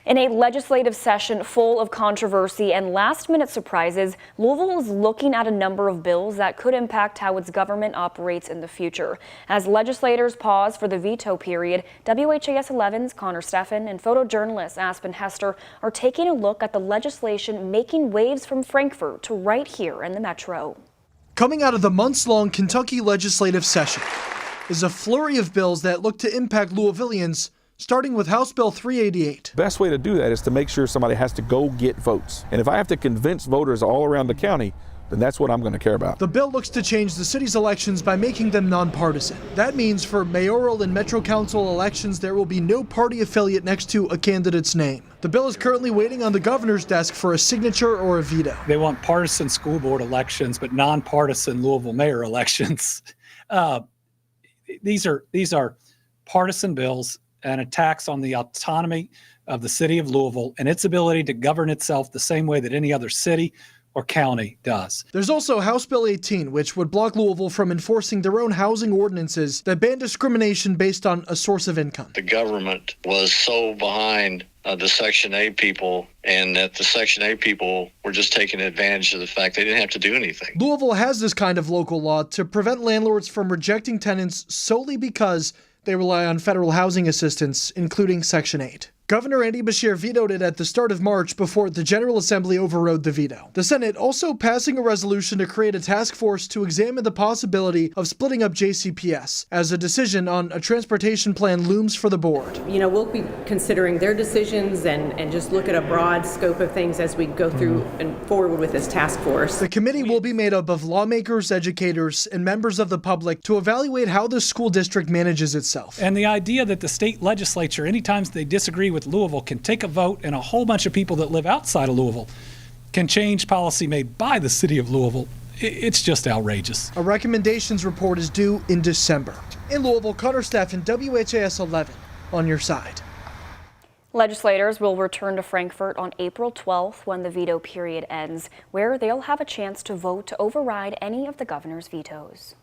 In a legislative session full of controversy and last-minute surprises, Louisville is looking at a number of bills that could impact how its government operates in the future. As legislators pause for the veto period, WHAS 11's Connor Steffen and photojournalist Aspen Hester are taking a look at the legislation making waves from Frankfort to right here in the metro. Coming out of the months-long Kentucky legislative session is a flurry of bills that look to impact Louisvillians, starting with House Bill 388. Best way to do that is to make sure somebody has to go get votes. And if I have to convince voters all around the county, then that's what I'm going to care about. The bill looks to change the city's elections by making them nonpartisan. That means for mayoral and metro council elections, there will be no party affiliate next to a candidate's name. The bill is currently waiting on the governor's desk for a signature or a veto. They want partisan school board elections, but nonpartisan Louisville mayor elections. These are partisan bills and attacks on the autonomy of the city of Louisville and its ability to govern itself the same way that any other city or county does. There's also House Bill 18, which would block Louisville from enforcing their own housing ordinances that ban discrimination based on a source of income. The government was so behind the Section 8 people, and that the Section 8 people were just taking advantage of the fact they didn't have to do anything. Louisville has this kind of local law to prevent landlords from rejecting tenants solely because they rely on federal housing assistance, including Section 8. Governor Andy Beshear vetoed it at the start of March before the General Assembly overrode the veto. The Senate also passing a resolution to create a task force to examine the possibility of splitting up JCPS as a decision on a transportation plan looms for the board. We'll be considering their decisions and just look at a broad scope of things as we go through and forward with this task force. The committee will be made up of lawmakers, educators, and members of the public to evaluate how the school district manages itself. And the idea that the state legislature, anytime they disagree with Louisville, can take a vote, and a whole bunch of people that live outside of Louisville can change policy made by the city of Louisville. It's just outrageous. A recommendations report is due in December. In Louisville, Connor Steffen, WHAS 11, on your side. Legislators will return to Frankfort on April 12th when the veto period ends, where they'll have a chance to vote to override any of the governor's vetoes.